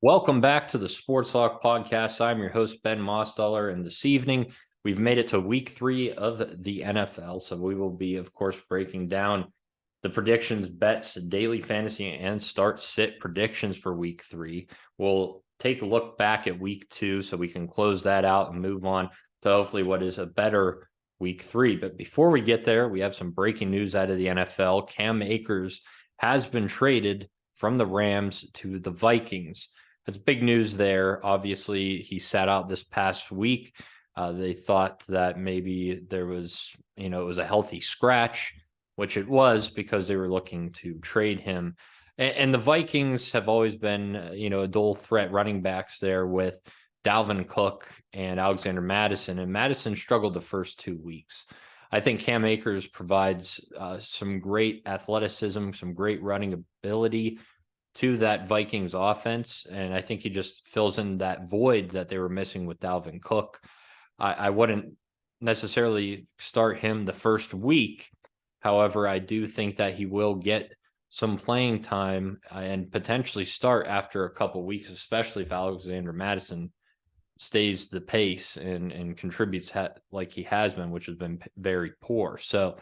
Welcome back to the Sports Lock Podcast. I'm your host, Ben Mosteller, and this evening we've made it to week 3 of the NFL. So we will be, of course, breaking down the predictions, bets, daily fantasy, and start-sit predictions for week 3. We'll take a look back at week 2 so we can close that out and move on to hopefully what is a better week 3. But before we get there, we have some breaking news out of the NFL. Cam Akers has been traded from the Rams to the Vikings. That's big news there. Obviously, he sat out this past week. They thought that maybe there was, it was a healthy scratch, which it was because they were looking to trade him. And the Vikings have always been, a dual threat running backs there with Dalvin Cook and Alexander Mattison. And Mattison struggled the first 2 weeks. I think Cam Akers provides some great athleticism, some great running ability to that Vikings offense. And I think he just fills in that void that they were missing with Dalvin Cook. I wouldn't necessarily start him the first week. However, I do think that he will get some playing time and potentially start after a couple of weeks, especially if Alexander Mattison stays the pace and contributes like he has been, which has been very poor. So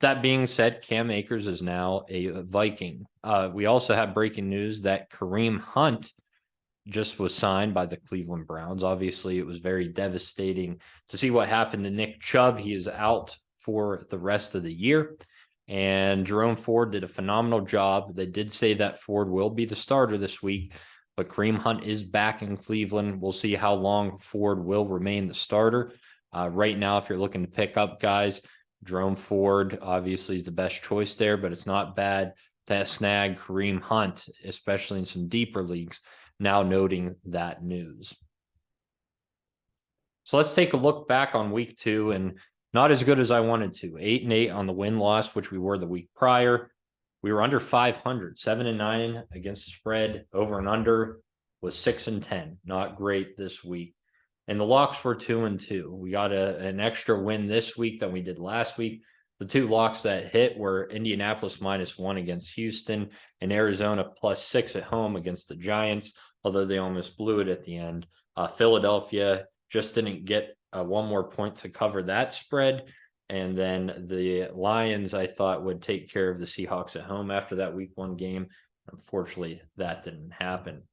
that being said, Cam Akers is now a Viking. We also have breaking news that Kareem Hunt just was signed by the Cleveland Browns. Obviously, it was very devastating to see what happened to Nick Chubb. He is out for the rest of the year. And Jerome Ford did a phenomenal job. They did say that Ford will be the starter this week, but Kareem Hunt is back in Cleveland. We'll see how long Ford will remain the starter. Right now, if you're looking to pick up guys, Jerome Ford obviously is the best choice there, but it's not bad to snag Kareem Hunt, especially in some deeper leagues, now noting that news. So let's take a look back on week 2, and not as good as I wanted to. 8-8 on the win-loss, which we were the week prior. We were under 500, 7-9 against the spread. Over and under was 6-10. Not great this week. And the locks were 2-2. We got an extra win this week than we did last week. The 2 locks that hit were Indianapolis -1 against Houston and Arizona +6 at home against the Giants, although they almost blew it at the end. Philadelphia just didn't get one more point to cover that spread. And then the Lions, I thought, would take care of the Seahawks at home after that week 1 game. Unfortunately, that didn't happen.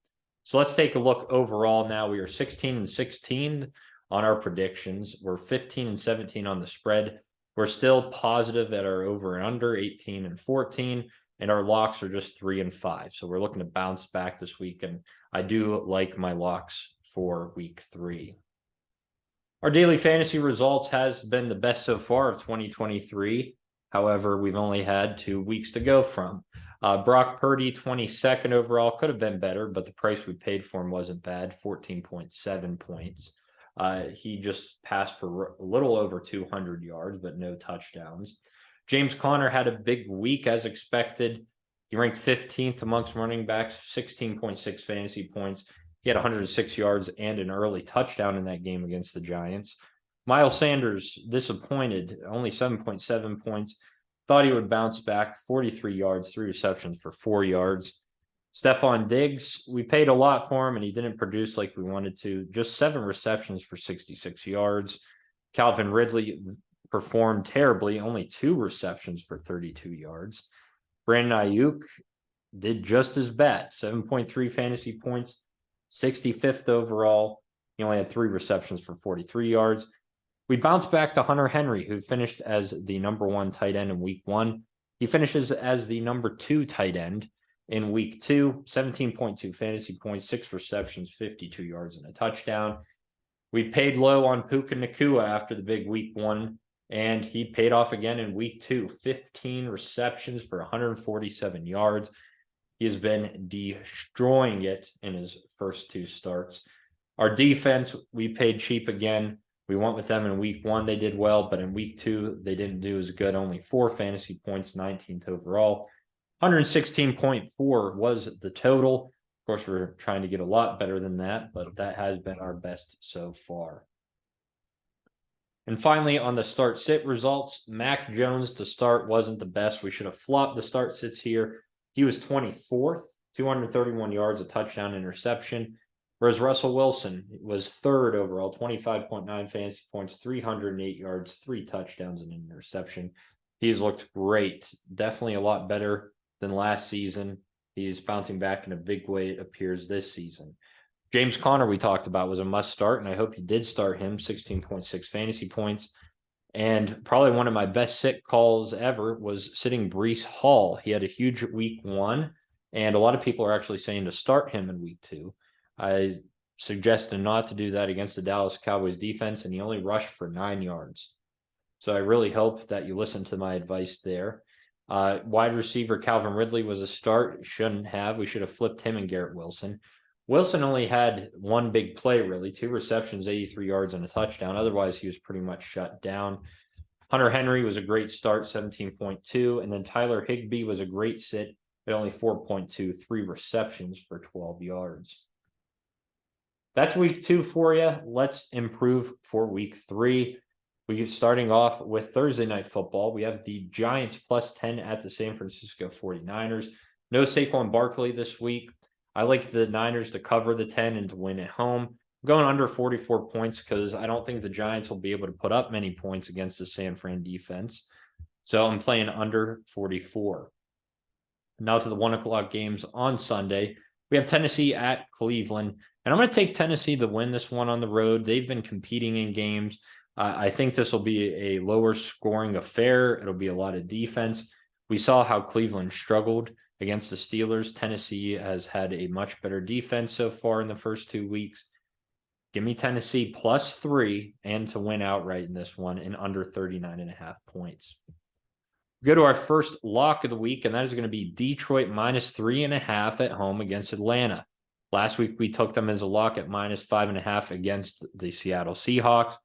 So let's take a look overall now. We are 16-16 on our predictions. We're 15-17 on the spread. We're still positive at our over and under, 18-14, and our locks are just 3-5. So we're looking to bounce back this week, and I do like my locks for week 3. Our daily fantasy results has been the best so far of 2023. However, we've only had 2 weeks to go from. Brock Purdy, 22nd overall, could have been better, but the price we paid for him wasn't bad, 14.7 points. He just passed for a little over 200 yards, but no touchdowns. James Conner had a big week as expected. He ranked 15th amongst running backs, 16.6 fantasy points. He had 106 yards and an early touchdown in that game against the Giants. Miles Sanders, disappointed, only 7.7 points. Thought he would bounce back, 43 yards, 3 receptions for 4 yards. Stephon Diggs, we paid a lot for him, and he didn't produce like we wanted to. Just 7 receptions for 66 yards. Calvin Ridley performed terribly, only 2 receptions for 32 yards. Brandon Ayuk did just as bad, 7.3 fantasy points, 65th overall. He only had 3 receptions for 43 yards. We bounced back to Hunter Henry, who finished as the number 1 tight end in week 1. He finishes as the number 2 tight end in week 2, 17.2 fantasy points, 6 receptions, 52 yards, and a touchdown. We paid low on Puka Nacua after the big week 1, and he paid off again in week 2, 15 receptions for 147 yards. He has been destroying it in his first 2 starts. Our defense, we paid cheap again. We went with them in week 1. They did well, but in week 2, they didn't do as good. Only 4 fantasy points, 19th overall. 116.4 was the total. Of course, we're trying to get a lot better than that, but that has been our best so far. And finally, on the start-sit results, Mac Jones to start wasn't the best. We should have flopped the start-sits here. He was 24th 231 yards, a touchdown, interception. Whereas Russell Wilson was third overall, 25.9 fantasy points, 308 yards, 3 touchdowns, and an interception. He's looked great. Definitely a lot better than last season. He's bouncing back in a big way, it appears, this season. James Conner, we talked about, was a must start, and I hope you did start him. 16.6 fantasy points. And probably one of my best sit calls ever was sitting Breece Hall. He had a huge week 1, and a lot of people are actually saying to start him in week 2. I suggested not to do that against the Dallas Cowboys defense, and he only rushed for 9 yards. So I really hope that you listen to my advice there. Wide receiver Calvin Ridley was a start. Shouldn't have. We should have flipped him and Garrett Wilson. Wilson only had one big play, really, 2 receptions, 83 yards, and a touchdown. Otherwise, he was pretty much shut down. Hunter Henry was a great start, 17.2. And then Tyler Higbee was a great sit at only 4.2, 3 receptions for 12 yards. That's week 2 for you. Let's improve for week 3. We're starting off with Thursday night football. We have the Giants plus 10 at the San Francisco 49ers. No Saquon Barkley this week. I like the Niners to cover the 10 and to win at home. I'm going under 44 points because I don't think the Giants will be able to put up many points against the San Fran defense. So I'm playing under 44. Now to the 1 o'clock games on Sunday. We have Tennessee at Cleveland. And I'm going to take Tennessee to win this one on the road. They've been competing in games. I think this will be a lower scoring affair. It'll be a lot of defense. We saw how Cleveland struggled against the Steelers. Tennessee has had a much better defense so far in the first 2 weeks. Give me Tennessee plus 3 and to win outright in this one and under 39.5 points. Go to our first lock of the week, and that is going to be Detroit minus 3.5 at home against Atlanta. Last week, we took them as a lock at minus 5.5 against the Seattle Seahawks.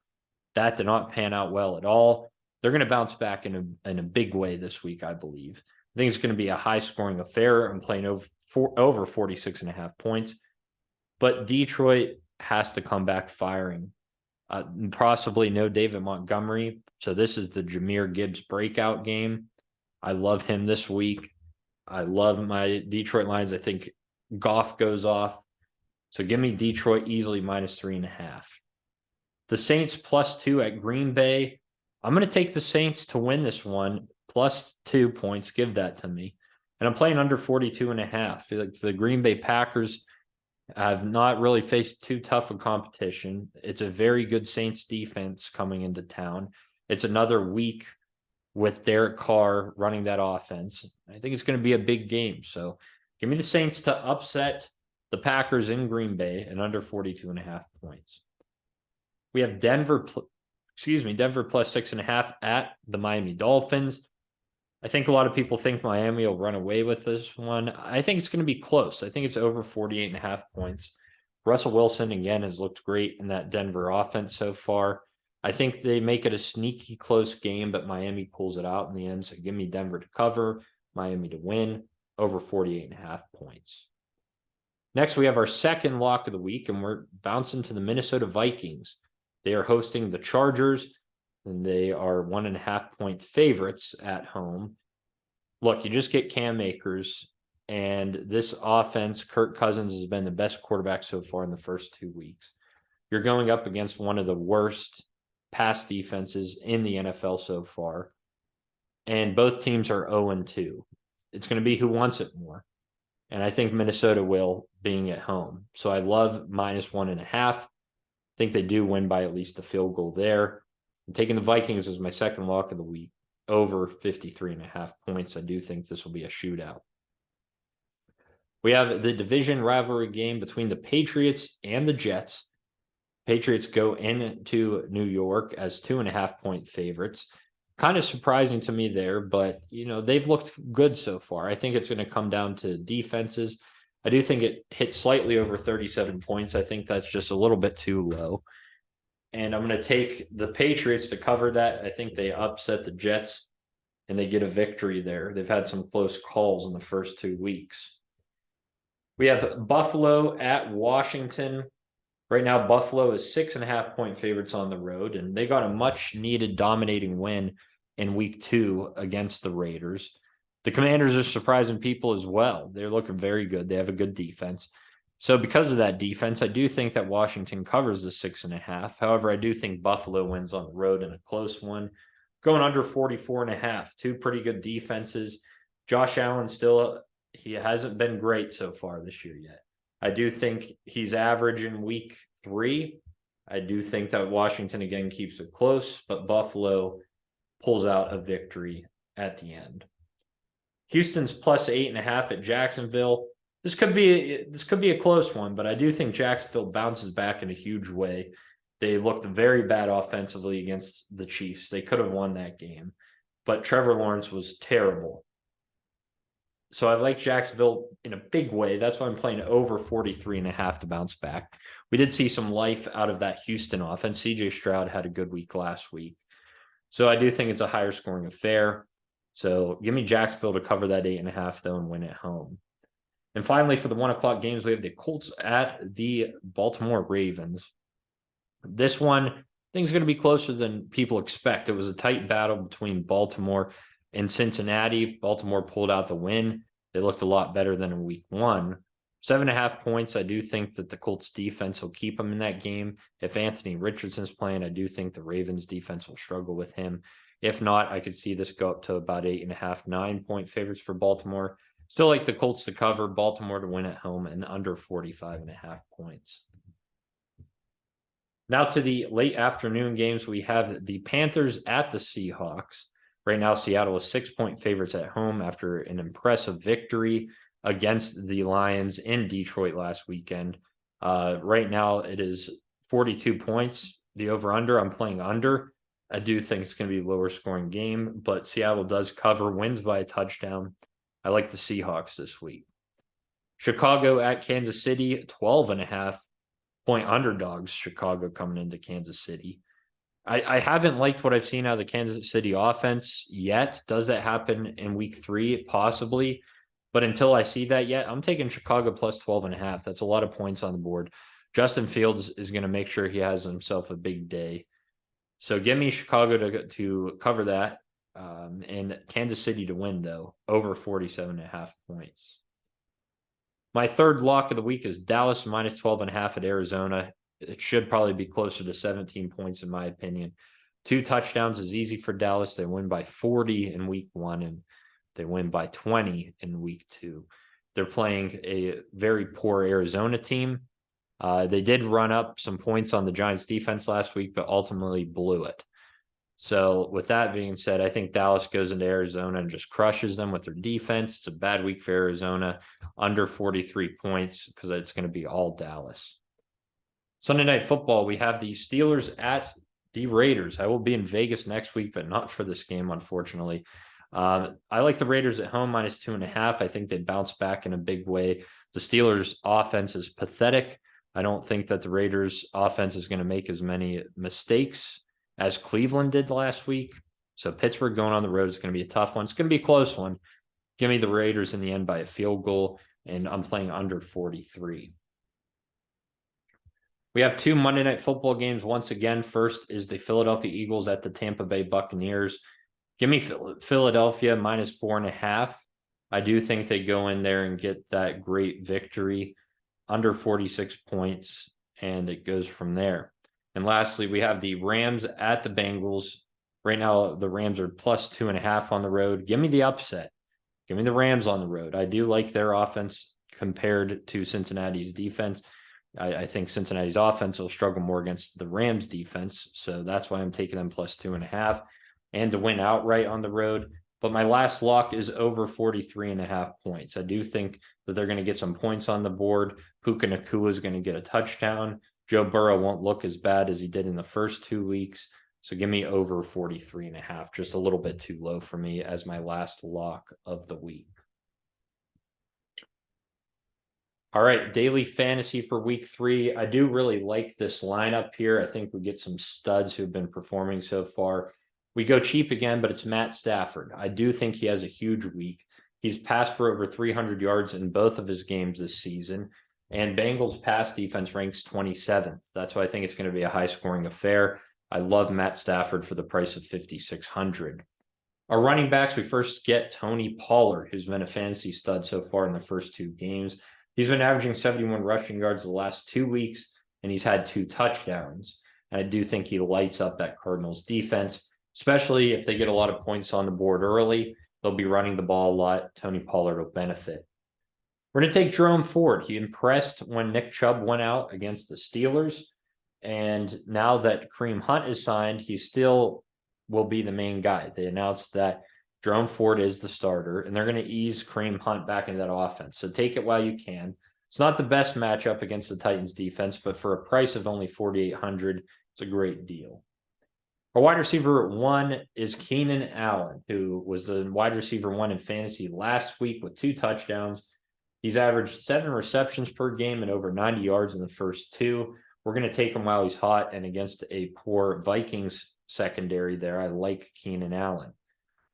That did not pan out well at all. They're going to bounce back in a big way this week, I believe. I think it's going to be a high-scoring affair. I'm playing over 46.5 points. But Detroit has to come back firing. Possibly no David Montgomery. So this is the Jahmyr Gibbs breakout game. I love him this week. I love my Detroit Lions. I think Goff goes off. So give me Detroit easily minus 3.5. The Saints plus 2 at Green Bay. I'm going to take the Saints to win this one. Plus 2 points. Give that to me. And I'm playing under 42.5. Like the Green Bay Packers have not really faced too tough a competition. It's a very good Saints defense coming into town. It's another week with Derek Carr running that offense. I think it's going to be a big game. So give me the Saints to upset the Packers in Green Bay and under 42.5 points. We have Denver plus 6.5 at the Miami Dolphins. I think a lot of people think Miami will run away with this one. I think it's going to be close. I think it's over 48.5 points. Russell Wilson, again, has looked great in that Denver offense so far. I think they make it a sneaky close game, but Miami pulls it out in the end. So give me Denver to cover, Miami to win, over 48.5 points. Next, we have our second lock of the week, and we're bouncing to the Minnesota Vikings. They are hosting the Chargers, and they are 1.5 point favorites at home. Look, you just get Cam Akers, and this offense, Kirk Cousins has been the best quarterback so far in the first 2 weeks. You're going up against one of the worst pass defenses in the NFL so far, and both teams are 0-2. It's going to be who wants it more, and I think Minnesota will, being at home. So I love minus 1.5. I think they do win by at least a field goal there. I'm taking the Vikings as my second lock of the week, over 53.5 points. I do think this will be a shootout. We have the division rivalry game between the Patriots and the Jets. Patriots go into New York as 2.5 point favorites. Kind of surprising to me there, but they've looked good so far. I think it's going to come down to defenses. I do think it hits slightly over 37 points. I think that's just a little bit too low. And I'm going to take the Patriots to cover that. I think they upset the Jets and they get a victory there. They've had some close calls in the first 2 weeks. We have Buffalo at Washington. Right now, Buffalo is 6.5 point favorites on the road, and they got a much needed dominating win in week 2 against the Raiders. The Commanders are surprising people as well. They're looking very good. They have a good defense. So because of that defense, I do think that Washington covers the 6.5. However, I do think Buffalo wins on the road in a close one. Going under 44.5. Two pretty good defenses. Josh Allen still, he hasn't been great so far this year yet. I do think he's average in week 3. I do think that Washington again keeps it close, but Buffalo pulls out a victory at the end. Houston's plus 8.5 at Jacksonville. This could be a close one, but I do think Jacksonville bounces back in a huge way. They looked very bad offensively against the Chiefs. They could have won that game, but Trevor Lawrence was terrible. So I like Jacksonville in a big way. That's why I'm playing over 43.5 to bounce back. We did see some life out of that Houston offense. CJ Stroud had a good week last week. So I do think it's a higher scoring affair. So give me Jacksonville to cover that 8.5 though and win at home. And finally, for the 1 o'clock games, we have the Colts at the Baltimore Ravens. This one, I think, is going to be closer than people expect. It was a tight battle between Baltimore and Cincinnati. Baltimore pulled out the win. They looked a lot better than in week 1. 7.5 points. I do think that the Colts defense will keep them in that game. If Anthony Richardson's playing, I do think the Ravens defense will struggle with him. If not, I could see this go up to about 8.5, 9-point favorites for Baltimore. Still like the Colts to cover, Baltimore to win at home, and under 45.5 points. Now to the late afternoon games, we have the Panthers at the Seahawks. Right now, Seattle is 6-point favorites at home after an impressive victory against the Lions in Detroit last weekend. Right now, it is 42 points. The over-under, I'm playing under. I do think it's going to be a lower scoring game, but Seattle does cover, wins by a touchdown. I like the Seahawks this week. Chicago at Kansas City, 12.5-point underdogs. Chicago coming into Kansas City. I haven't liked what I've seen out of the Kansas City offense yet. Does that happen in week 3? Possibly. But until I see that yet, I'm taking Chicago plus 12.5. That's a lot of points on the board. Justin Fields is going to make sure he has himself a big day. So give me Chicago to cover that. And Kansas City to win, though, over 47.5 points. My third lock of the week is Dallas minus 12.5 at Arizona. It should probably be closer to 17 points, in my opinion. 2 touchdowns is easy for Dallas. They win by 40 in week 1, and they win by 20 in week 2. They're playing a very poor Arizona team. They did run up some points on the Giants defense last week, but ultimately blew it. So with that being said, I think Dallas goes into Arizona and just crushes them with their defense. It's a bad week for Arizona, under 43 points, because it's going to be all Dallas. Sunday Night Football, we have the Steelers at the Raiders. I will be in Vegas next week, but not for this game, unfortunately. I like the Raiders at home minus 2.5. I think they bounce back in a big way. The Steelers' offense is pathetic. I don't think that the Raiders' offense is going to make as many mistakes as Cleveland did last week. So Pittsburgh going on the road is going to be a tough one. It's going to be a close one. Give me the Raiders in the end by a field goal, and I'm playing under 43. We have 2 Monday Night Football games once again. First is the Philadelphia Eagles at the Tampa Bay Buccaneers. Give me Philadelphia minus 4.5. I do think they go in there and get that great victory, under 46 points, and it goes from there. And lastly, we have the Rams at the Bengals. Right now, the Rams are plus 2.5 on the road. Give me the upset. Give me the Rams on the road. I do like their offense compared to Cincinnati's defense. I think Cincinnati's offense will struggle more against the Rams defense. So that's why I'm taking them plus 2.5 and to win outright on the road. But my last lock is over 43.5 points. I do think that they're going to get some points on the board. Puka Nacua is going to get a touchdown. Joe Burrow won't look as bad as he did in the first 2 weeks. So give me over 43.5, just a little bit too low for me as my last lock of the week. All right, daily fantasy for week 3. I do really like this lineup here. I think we get some studs who've been performing so far. We go cheap again, but it's Matt Stafford. I do think he has a huge week. He's passed for over 300 yards in both of his games this season. And Bengals pass defense ranks 27th. That's why I think it's going to be a high-scoring affair. I love Matt Stafford for the price of $5,600. Our running backs, we first get Tony Pollard, who's been a fantasy stud so far in the first 2 games. He's been averaging 71 rushing yards the last 2 weeks, and he's had 2 touchdowns. And I do think he lights up that Cardinals defense, especially if they get a lot of points on the board early. They'll be running the ball a lot. Tony Pollard will benefit. We're going to take Jerome Ford. He impressed when Nick Chubb went out against the Steelers. And now that Kareem Hunt is signed, he still will be the main guy. They announced that Jerome Ford is the starter, and they're going to ease Kareem Hunt back into that offense. So take it while you can. It's not the best matchup against the Titans defense, but for a price of only $4,800, it's a great deal. Our wide receiver 1 is Keenan Allen, who was the wide receiver 1 in fantasy last week with 2 touchdowns. He's averaged 7 receptions per game and over 90 yards in the first 2. We're going to take him while he's hot, and against a poor Vikings secondary there, I like Keenan Allen.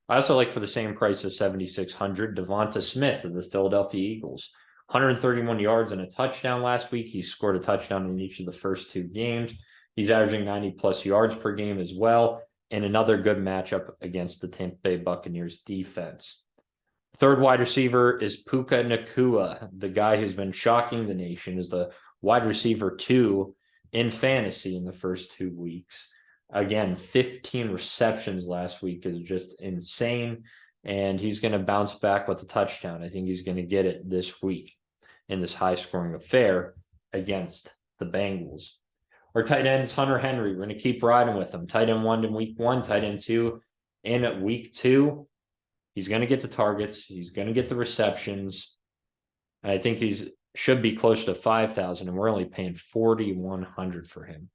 I also like, for the same price of $7,600, Devonta Smith of the Philadelphia Eagles. 131 yards and a touchdown last week. He scored a touchdown in each of the first 2 games. He's averaging 90-plus yards per game as well, and another good matchup against the Tampa Bay Buccaneers defense. Third wide receiver is Puka Nacua. The guy who's been shocking the nation is the wide receiver 2 in fantasy in the first 2 weeks. Again, 15 receptions last week is just insane, and he's going to bounce back with a touchdown. I think he's going to get it this week in this high-scoring affair against the Bengals. Our tight end is Hunter Henry. We're going to keep riding with him. Tight end 1 in week 1, tight end 2 in week 2. He's going to get the targets. He's going to get the receptions. And I think he's should be close to 5,000, and we're only paying $4,100 for him.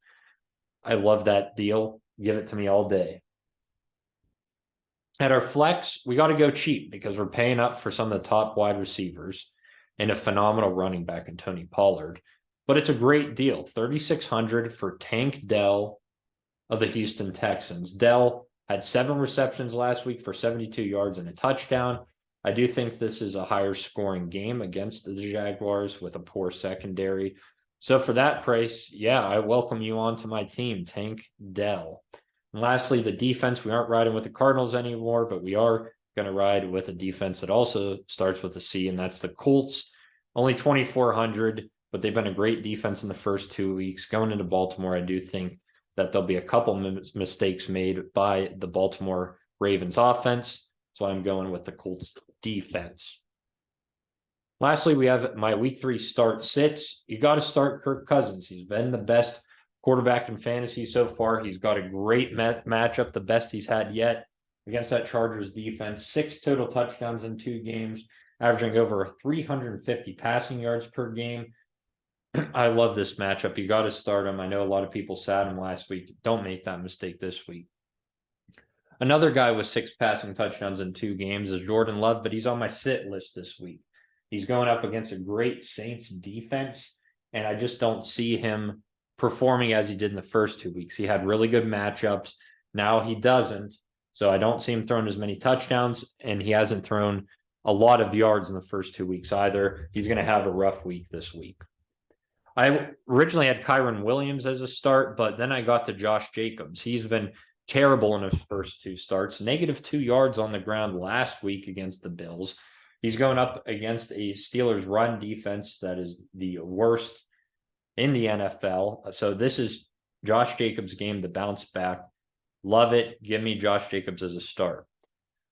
I love that deal. Give it to me all day. At our flex, we got to go cheap because we're paying up for some of the top wide receivers and a phenomenal running back in Tony Pollard. But it's a great deal. $3,600 for Tank Dell of the Houston Texans. Dell had 7 receptions last week for 72 yards and a touchdown. I do think this is a higher scoring game against the Jaguars with a poor secondary. So for that price, yeah, I welcome you onto my team, Tank Dell. And lastly, the defense. We aren't riding with the Cardinals anymore, but we are going to ride with a defense that also starts with a C, and that's the Colts. Only $2,400, but they've been a great defense in the first 2 weeks. Going into Baltimore, I do think that there'll be a couple mistakes made by the Baltimore Ravens offense. So I'm going with the Colts defense. Lastly, we have my week 3 start sits. You got to start Kirk Cousins. He's been the best quarterback in fantasy so far. He's got a great matchup, the best he's had yet against that Chargers defense. 6 total touchdowns in 2 games, averaging over 350 passing yards per game. I love this matchup. You got to start him. I know a lot of people sat him last week. Don't make that mistake this week. Another guy with 6 passing touchdowns in 2 games is Jordan Love, but he's on my sit list this week. He's going up against a great Saints defense, and I just don't see him performing as he did in the first 2 weeks. He had really good matchups. Now he doesn't, so I don't see him throwing as many touchdowns, and he hasn't thrown a lot of yards in the first 2 weeks either. He's going to have a rough week this week. I originally had Kyron Williams as a start, but then I got to Josh Jacobs. He's been terrible in his first 2 starts. -2 yards on the ground last week against the Bills. He's going up against a Steelers run defense that is the worst in the NFL. So this is Josh Jacobs' game to bounce back. Love it. Give me Josh Jacobs as a start.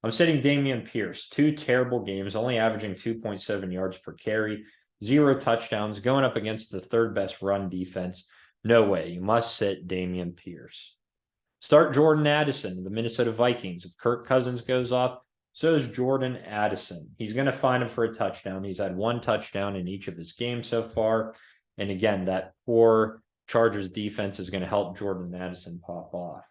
I'm sitting Dameon Pierce. 2 terrible games, only averaging 2.7 yards per carry, 0 touchdowns, going up against the 3rd best run defense. No way. You must sit Dameon Pierce. Start Jordan Addison of the Minnesota Vikings. If Kirk Cousins goes off, so is Jordan Addison. He's going to find him for a touchdown. He's had 1 touchdown in each of his games so far. And again, that poor Chargers defense is going to help Jordan Addison pop off.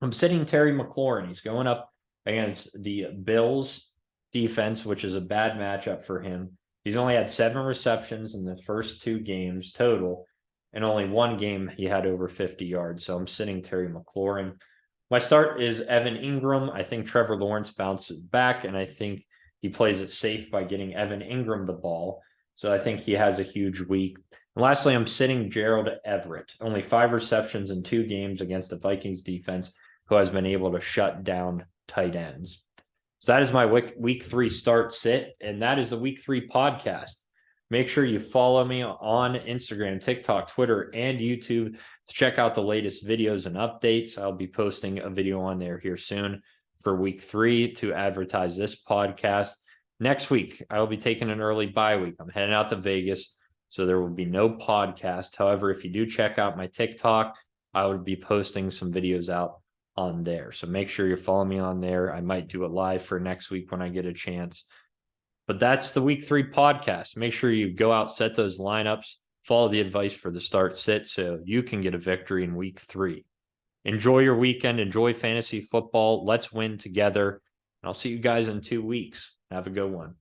I'm sitting Terry McLaurin. He's going up against the Bills defense, which is a bad matchup for him. He's only had 7 receptions in the first 2 games total, and only 1 game he had over 50 yards. So I'm sitting Terry McLaurin. My start is Evan Ingram. I think Trevor Lawrence bounces back, and I think he plays it safe by getting Evan Ingram the ball. So I think he has a huge week. And lastly, I'm sitting Gerald Everett. Only 5 receptions in 2 games against the Vikings defense, who has been able to shut down tight ends. So that is my week 3 start sit, and that is the week 3 podcast. Make sure you follow me on Instagram, TikTok, Twitter, and YouTube to check out the latest videos and updates. I'll be posting a video on there here soon for week 3 to advertise this podcast. Next week, I will be taking an early bye week. I'm heading out to Vegas, so there will be no podcast. However, if you do check out my TikTok, I would be posting some videos out on there. So make sure you follow me on there. I might do it live for next week when I get a chance. But that's the week 3 podcast. Make sure you go out, set those lineups, follow the advice for the start sit so you can get a victory in week 3. Enjoy your weekend. Enjoy fantasy football. Let's win together. And I'll see you guys in 2 weeks. Have a good one.